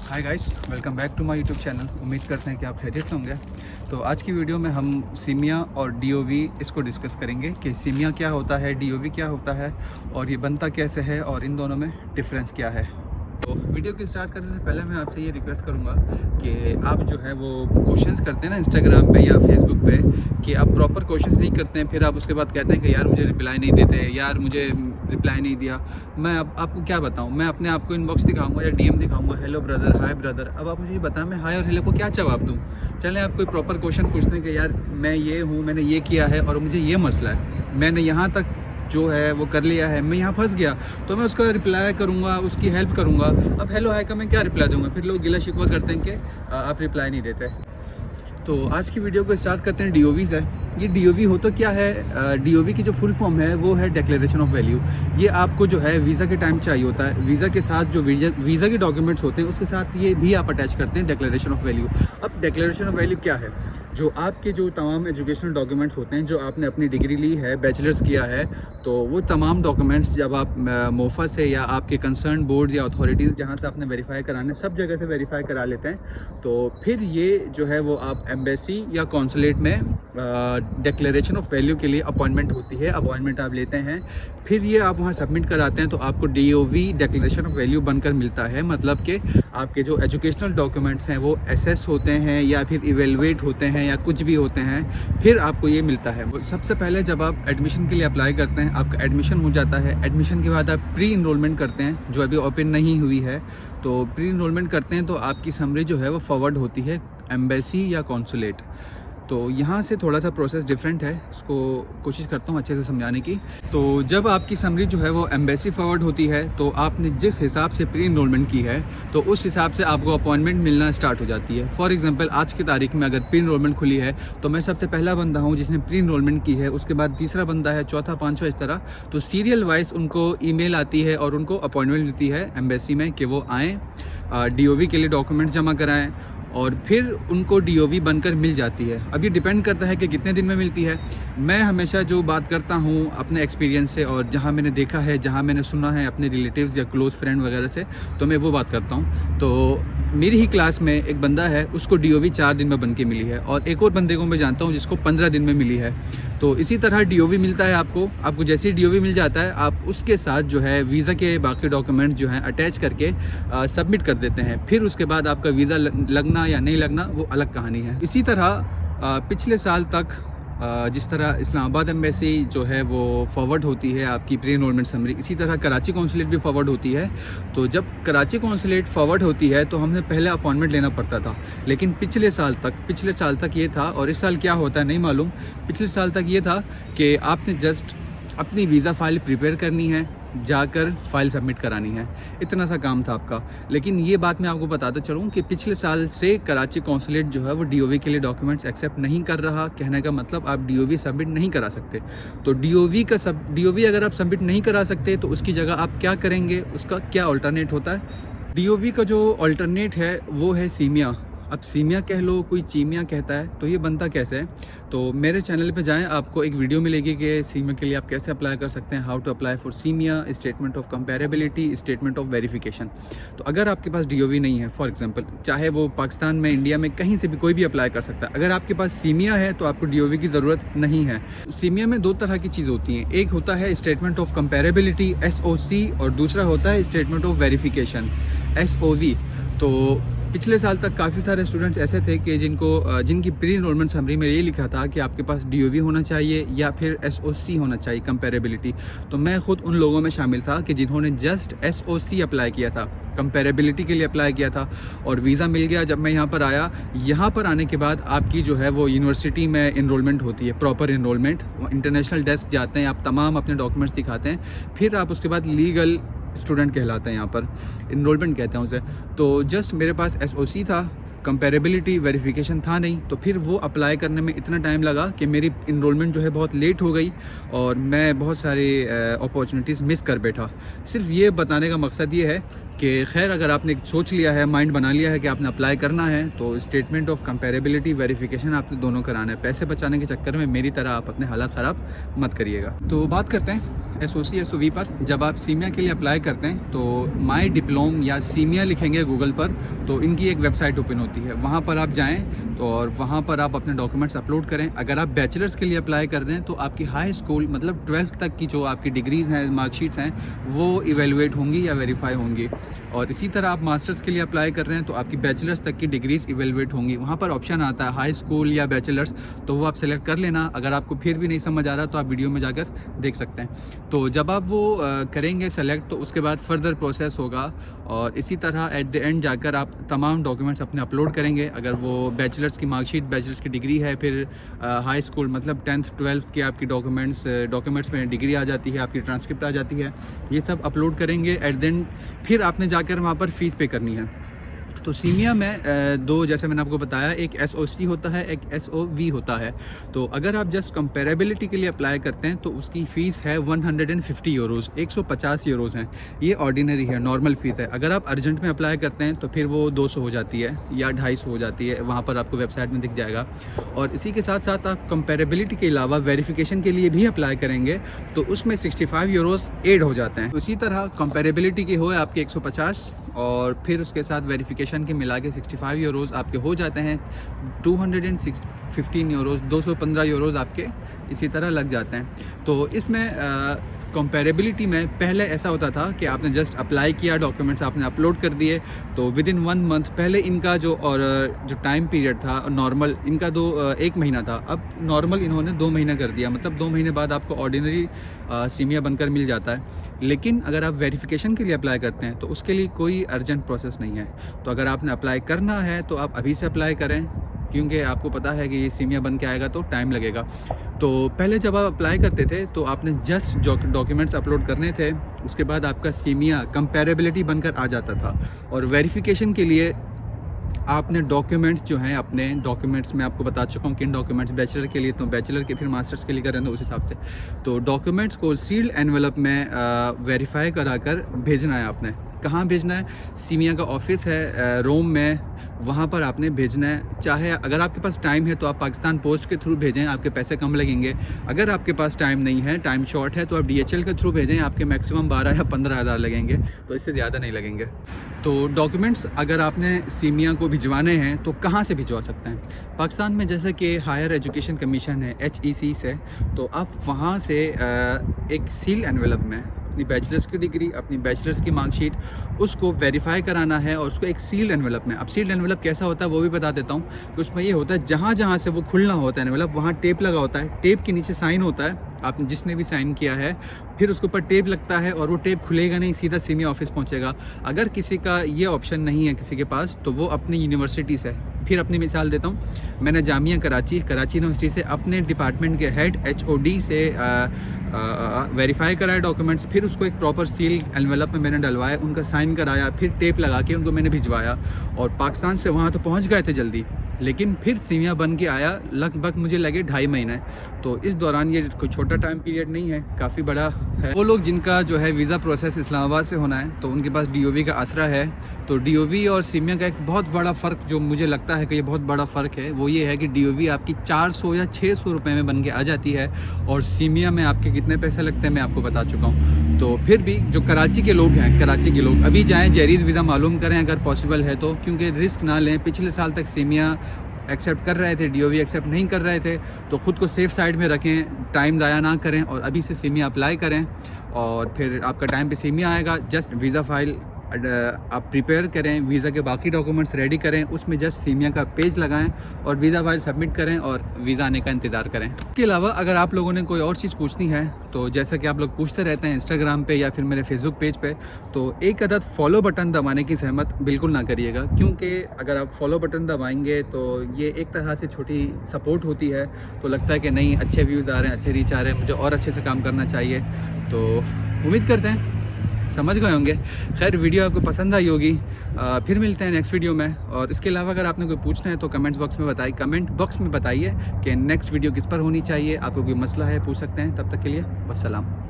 Hi guys, welcome back to my YouTube channel. उम्मीद करते हैं कि आप खैरियत से होंगे। तो आज की वीडियो में हम सीमिया और डीओवी इसको डिस्कस करेंगे कि सीमिया क्या होता है, डीओवी क्या होता है और ये बनता कैसे है और इन दोनों में डिफरेंस क्या है। तो वीडियो को स्टार्ट करने से पहले मैं आपसे ये रिक्वेस्ट करूँगा कि आप जो है वो क्वेश्चंस करते हैं ना इंस्टाग्राम पे या फेसबुक पे, कि आप प्रॉपर क्वेश्चंस नहीं करते हैं, फिर आप उसके बाद कहते हैं कि यार मुझे रिप्लाई नहीं देते, यार मुझे रिप्लाई नहीं दिया। मैं अब आपको क्या बताऊं, मैं अपने आप को इनबॉक्स दिखाऊंगा या डीएम दिखाऊंगा, हेलो ब्रदर, हाय ब्रदर। अब आप मुझे ये बताएं मैं हाय और हेलो को क्या जवाब दूँ। चलें आप कोई प्रॉपर क्वेश्चन पूछते हैं कि यार मैं ये हूँ, मैंने ये किया है और मुझे ये मसला है, मैंने यहाँ तक जो है वो कर लिया है, मैं यहाँ फंस गया, तो मैं उसका रिप्लाई करूँगा, उसकी हेल्प करूँगा। अब हेलो हाय का मैं क्या रिप्लाई दूँगा? फिर लोग गिला शिकवा करते हैं कि आप रिप्लाई नहीं देते। तो आज की वीडियो को स्टार्ट करते हैं डीओवी से। ये डीओवी हो तो क्या है? डीओवी की जो फुल फॉर्म है वो है डिक्लेरेशन ऑफ वैल्यू। ये आपको जो है वीज़ा के टाइम चाहिए होता है। वीज़ा के साथ जो वीज़ा के डॉक्यूमेंट्स होते हैं उसके साथ ये भी आप अटैच करते हैं डिक्लेरेशन ऑफ वैल्यू। अब डिक्लेरेशन ऑफ वैल्यू क्या है? जो आपके जो तमाम एजुकेशनल डॉक्यूमेंट्स होते हैं, जो आपने अपनी डिग्री ली है, बैचलर्स किया है, तो वो तमाम डॉक्यूमेंट्स जब आप मोफा से या आपके कंसर्न बोर्ड या अथॉरिटीज़ जहाँ से आपने वेरीफाई कराने, सब जगह से वेरीफाई करा लेते हैं, तो फिर ये जो है वो आप एम्बेसी या कॉन्सुलेट में डिक्लेरेशन ऑफ वैल्यू के लिए अपॉइंटमेंट होती है, अपॉइंटमेंट आप लेते हैं, फिर ये आप वहाँ सबमिट कराते हैं, तो आपको डीओवी डिक्लेरेशन ऑफ वैल्यू बनकर मिलता है। मतलब कि आपके जो एजुकेशनल डॉक्यूमेंट्स हैं वो एसेस होते हैं या फिर इवेलुएट होते हैं या कुछ भी होते हैं, फिर आपको ये मिलता है। सबसे पहले जब आप एडमिशन के लिए अप्लाई करते हैं, आपका एडमिशन हो जाता है। एडमिशन के बाद आप प्री इनरोलमेंट करते हैं, जो अभी ओपन नहीं हुई है, तो प्री इनरोलमेंट करते हैं, तो आपकी समरी जो है वो फॉरवर्ड होती है एम्बेसी या कॉन्सुलेट। तो यहाँ से थोड़ा सा प्रोसेस डिफरेंट है, इसको कोशिश करता हूँ अच्छे से समझाने की। तो जब आपकी समरी जो है वो एम्बेसी फॉरवर्ड होती है, तो आपने जिस हिसाब से प्री इनरोलमेंट की है, तो उस हिसाब से आपको अपॉइंटमेंट मिलना स्टार्ट हो जाती है। फॉर एग्जांपल आज की तारीख में अगर प्री इनरोलमेंट खुली है, तो मैं सबसे पहला बंदा हूँ जिसने प्री इनरोलमेंट की है, उसके बाद तीसरा बंदा है, चौथा, पाँचवा, इस तरह। तो सीरियल वाइज उनको ईमेल आती है और उनको अपॉइंटमेंट मिलती है एम्बेसी में कि वो आएँ, डीओवी के लिए डॉक्यूमेंट्स जमा कराएँ और फिर उनको डीओवी बनकर मिल जाती है। अब ये डिपेंड करता है कि कितने दिन में मिलती है। मैं हमेशा जो बात करता हूँ अपने एक्सपीरियंस से और जहाँ मैंने देखा है, जहाँ मैंने सुना है अपने रिलेटिव्स या क्लोज़ फ्रेंड वगैरह से, तो मैं वो बात करता हूँ। तो मेरी ही क्लास में एक बंदा है, उसको डीओवी 4 दिन में बन के मिली है, और एक और बंदे को मैं जानता हूँ जिसको 15 दिन में मिली है। तो इसी तरह डीओवी मिलता है आपको जैसे ही डीओवी मिल जाता है, आप उसके साथ जो है वीज़ा के बाकी डॉक्यूमेंट्स जो हैं अटैच करके सबमिट कर देते हैं। फिर उसके बाद आपका वीज़ा लगना या नहीं लगना वो अलग कहानी है। इसी तरह पिछले साल तक जिस तरह इस्लामाबाद एम्बेसी जो है वो फॉरवर्ड होती है आपकी प्री इनरोलमेंट समरी, इसी तरह कराची कौंसलेट भी फॉरवर्ड होती है। तो जब कराची कौंसलेट फॉरवर्ड होती है तो हमने पहले अपॉइंटमेंट लेना पड़ता था, लेकिन पिछले साल तक ये था, और इस साल क्या होता है नहीं मालूम। पिछले साल तक ये था कि आपने जस्ट अपनी वीज़ा फ़ाइल प्रिपेयर करनी है, जाकर फाइल सबमिट करानी है, इतना सा काम था आपका। लेकिन ये बात मैं आपको बताता चलूँ कि पिछले साल से कराची कौंसलेट जो है वो डीओवी के लिए डॉक्यूमेंट्स एक्सेप्ट नहीं कर रहा। कहने का मतलब आप डीओवी सबमिट नहीं करा सकते। तो डीओवी अगर आप सबमिट नहीं करा सकते तो उसकी जगह आप क्या करेंगे, उसका क्या अल्टरनेट होता है? डीओवी का जो अल्टरनेट है वो है सीमिया। अब सीमिया कह लो, कोई चीमिया कहता है, तो ये बनता कैसे है? तो मेरे चैनल पे जाएं, आपको एक वीडियो मिलेगी कि सीमिया के लिए आप कैसे अप्लाई कर सकते हैं, how to apply for CIMEA, statement of comparability, statement of verification. तो अगर आपके पास डीओवी नहीं है, फॉर एग्जांपल, चाहे वो पाकिस्तान में, इंडिया में, कहीं से भी कोई भी अप्लाई कर सकता है। अगर आपके पास सीमिया है तो आपको डीओवी की ज़रूरत नहीं है। सीमिया में 2 तरह की चीज़ होती हैं, एक होता है स्टेटमेंट ऑफ कंपेरेबिलिटी SOC, और दूसरा होता है स्टेटमेंट ऑफ वेरिफिकेशन SOV। तो पिछले साल तक काफ़ी सारे स्टूडेंट्स ऐसे थे कि जिनकी प्री इनरोलमेंट समरी में ये लिखा था कि आपके पास डीओवी होना चाहिए या फिर SOC होना चाहिए, कंपेरेबिलिटी। तो मैं ख़ुद उन लोगों में शामिल था कि जिन्होंने जस्ट SOC अप्लाई किया था, कंपेरेबिलिटी के लिए अप्लाई किया था, और वीज़ा मिल गया। जब मैं यहाँ पर आया, यहाँ पर आने के बाद आपकी जो है वो यूनिवर्सिटी में इनरोलमेंट होती है, प्रॉपर इनरोलमेंट। इंटरनेशनल डेस्क जाते हैं, आप तमाम अपने डॉक्यूमेंट्स दिखाते हैं, फिर आप उसके बाद लीगल स्टूडेंट कहलाते हैं, यहाँ पर इनरोलमेंट कहते हैं उसे। तो जस्ट मेरे पास SOC था, कंपेरेबिलिटी वेरिफिकेशन था नहीं, तो फिर वो अप्लाई करने में इतना टाइम लगा कि मेरी इनरोलमेंट जो है बहुत लेट हो गई और मैं बहुत सारी अपॉर्चुनिटीज़ मिस कर बैठा। सिर्फ ये बताने का मकसद ये है कि खैर अगर आपने सोच लिया है, माइंड बना लिया है कि आपने अप्लाई करना है, तो स्टेटमेंट ऑफ कंपेरेबिलिटी वेरिफिकेशन आपने दोनों कराना है। पैसे बचाने के चक्कर में मेरी तरह आप अपने हालात ख़राब मत करिएगा। तो बात करते हैं SOC SOV पर। जब आप सीमिया के लिए अप्लाई करते हैं तो माई डिप्लोम या सीमिया लिखेंगे गूगल पर, तो इनकी एक वेबसाइट ओपन होती है, वहाँ पर आप जाएं तो और वहाँ पर आप अपने डॉक्यूमेंट्स अपलोड करें। अगर आप बैचलर्स के लिए अप्लाई कर रहे हैं तो आपकी हाई स्कूल मतलब 12th तक की जो आपकी डिग्रीज़ हैं, मार्कशीट्स हैं, वो इवेलुएट होंगी या वेरीफाई होंगी। और इसी तरह आप मास्टर्स के लिए अप्लाई कर रहे हैं तो आपकी बैचलर्स तक की डिग्रीज़ इवेलुएट होंगी। वहाँ पर ऑप्शन आता है हाई स्कूल या बैचलर्स, तो वो आप सेलेक्ट कर लेना। अगर आपको फिर भी नहीं समझ आ रहा तो आप वीडियो में जाकर देख सकते हैं। तो जब आप वो करेंगे सेलेक्ट, तो उसके बाद फर्दर प्रोसेस होगा और इसी तरह एट द एंड जाकर आप तमाम डॉक्यूमेंट्स अपने अपलोड करेंगे। अगर वो बैचलर्स की मार्कशीट, बैचलर्स की डिग्री है, फिर हाई स्कूल मतलब 10th 12th की आपकी डॉक्यूमेंट्स में डिग्री आ जाती है, आपकी ट्रांसक्रिप्ट आ जाती है, ये सब अपलोड करेंगे। एट द एंड फिर आपने जाकर वहाँ पर फ़ीस पे करनी है। तो सीमिया में दो, जैसे मैंने आपको बताया, एक SOC होता है, एक SOV होता है। तो अगर आप जस्ट कंपेरेबिलिटी के लिए अप्लाई करते हैं तो उसकी फ़ीस है 150 यूरोज़, 150 यूरोज़ हैं। ये ऑर्डिनरी है, नॉर्मल फ़ीस है। अगर आप अर्जेंट में अप्लाई करते हैं तो फिर वो 200 हो जाती है या 250 हो जाती है, वहाँ पर आपको वेबसाइट में दिख जाएगा। और इसी के साथ साथ आप कंपेरेबिलिटी के अलावा वेरिफिकेशन के लिए भी अप्लाई करेंगे तो उसमें 65 यूरोज़ ऐड हो जाते हैं। इसी तरह कंपेरेबिलिटी की हो आपके 150 और फिर उसके साथ वेरिफिकेशन के मिला के 65 यूरोज़ आपके हो जाते हैं 215 यूरोज़, 215 यूरोज़ आपके इसी तरह लग जाते हैं। तो इसमें कंपेरेबिलिटी में पहले ऐसा होता था कि आपने जस्ट अप्लाई किया, डॉक्यूमेंट्स आपने अपलोड कर दिए, तो विद इन 1 मंथ पहले इनका जो टाइम पीरियड था नॉर्मल, इनका 1 महीना था, अब नॉर्मल इन्होंने 2 महीना कर दिया। मतलब 2 महीने बाद आपको ऑर्डिनरी सीमिया बनकर मिल जाता है। लेकिन अगर आप वेरिफिकेशन के लिए अप्लाई करते हैं तो उसके लिए कोई अर्जेंट प्रोसेस नहीं है। तो अगर आपने अप्लाई करना है तो आप अभी से अप्लाई करें, क्योंकि आपको पता है कि ये सीमिया बन के आएगा तो टाइम लगेगा। तो पहले जब आप अप्लाई करते थे तो आपने जस्ट डॉक्यूमेंट्स अपलोड करने थे, उसके बाद आपका सीमिया कंपेरेबिलिटी बनकर आ जाता था। और वेरिफिकेशन के लिए आपने डॉक्यूमेंट्स जो हैं, अपने डॉक्यूमेंट्स में आपको बता चुका हूँ किन डॉक्यूमेंट्स, बैचलर के लिए तो बैचलर के, फिर मास्टर्स के लिए कर रहे हैं तो उस हिसाब से, तो डॉक्यूमेंट्स को सील्ड एनवेलप में वेरीफाई कराकर भेजना है आपने। कहाँ भेजना है? सीमिया का ऑफिस है रोम में, वहाँ पर आपने भेजना है। चाहे अगर आपके पास टाइम है तो आप पाकिस्तान पोस्ट के थ्रू भेजें, आपके पैसे कम लगेंगे। अगर आपके पास टाइम नहीं है, टाइम शॉर्ट है, तो आप DHL के थ्रू भेजें, आपके मैक्सिमम 12 या 15 हज़ार लगेंगे, तो इससे ज़्यादा नहीं लगेंगे। तो डॉक्यूमेंट्स अगर आपने सीमिया को भिजवाने हैं तो कहाँ से भिजवा सकते हैं? पाकिस्तान में जैसे कि हायर एजुकेशन कमीशन है, HEC से, तो आप वहाँ से एक सील एनवेलप में अपनी बैचलर्स की डिग्री, अपनी बैचलर्स की मार्कशीट, उसको वेरीफाई कराना है और उसको एक सील्ड एनवेलप में। अब सील्ड एनवेलप कैसा होता है वो भी बता देता हूँ कि उसमें ये होता है जहाँ जहाँ से वो खुलना होता है एनवेलप, वहाँ टेप लगा होता है, टेप के नीचे साइन होता है, आपने जिसने भी साइन किया है, फिर उसके ऊपर टेप लगता है और वो टेप खुलेगा नहीं, सीधा सीमिया ऑफिस पहुँचेगा। अगर किसी का ये ऑप्शन नहीं है किसी के पास, तो वो अपनी यूनिवर्सिटी से, फिर अपनी मिसाल देता हूँ, मैंने जामिया कराची यूनिवर्सिटी से अपने डिपार्टमेंट के हेड HOD से वेरीफाई कराया डॉक्यूमेंट्स, फिर उसको एक प्रॉपर सील एनवेलप में मैंने डलवाया, उनका साइन कराया, फिर टेप लगा के उनको मैंने भिजवाया। और पाकिस्तान से वहाँ तो पहुँच गए थे जल्दी, लेकिन फिर सीमिया बन के आया, लगभग मुझे लगे 2.5 महीने। तो इस दौरान ये कोई छोटा टाइम पीरियड नहीं है, काफ़ी बड़ा है। वो लोग जिनका जो है वीज़ा प्रोसेस इस्लामाबाद से होना है तो उनके पास DOV का आसरा है। तो DOV और सीमिया का एक बहुत बड़ा फ़र्क जो मुझे लगता है कि ये बहुत बड़ा फ़र्क है, वो ये है कि DOV आपकी 400 या 600 रुपये में बन के आ जाती है और सीमिया में आपके कितने पैसे लगते हैं मैं आपको बता चुका हूँ। तो फिर भी जो कराची के लोग हैं, कराची के लोग अभी जाएँ, जेरीज़ वीज़ा मालूम करें अगर पॉसिबल है तो, क्योंकि रिस्क ना लें। पिछले साल तक सीमिया एक्सेप्ट कर रहे थे, DOV एक्सेप्ट नहीं कर रहे थे, तो ख़ुद को सेफ़ साइड में रखें, टाइम ज़ाया ना करें और अभी से सीमिया अप्लाई करें और फिर आपका टाइम पे सीमिया आएगा। जस्ट वीज़ा फ़ाइल आप प्रिपेयर करें, वीज़ा के बाकी डॉक्यूमेंट्स रेडी करें, उसमें जस्ट सीमिया का पेज लगाएं और वीज़ा फाइल सबमिट करें और वीज़ा आने का इंतज़ार करें। इसके अलावा अगर आप लोगों ने कोई और चीज़ पूछनी है तो जैसा कि आप लोग पूछते रहते हैं इंस्टाग्राम पे या फिर मेरे फेसबुक पेज पे, तो एक अदद फॉलो बटन दबाने की सहमत बिल्कुल ना करिएगा, क्योंकि अगर आप फॉलो बटन दबाएंगे तो ये एक तरह से छोटी सपोर्ट होती है। तो लगता है कि नहीं, अच्छे व्यूज़ आ रहे हैं, अच्छे रीच आ रहे हैं, मुझे और अच्छे से काम करना चाहिए। तो उम्मीद करते हैं समझ गए होंगे। खैर वीडियो आपको पसंद आई होगी। फिर मिलते हैं नेक्स्ट वीडियो में। और इसके अलावा अगर आपने कोई पूछना है तो कमेंट बॉक्स में बताइए कि नेक्स्ट वीडियो किस पर होनी चाहिए। आपको कोई मसला है पूछ सकते हैं। तब तक के लिए वस्सलाम।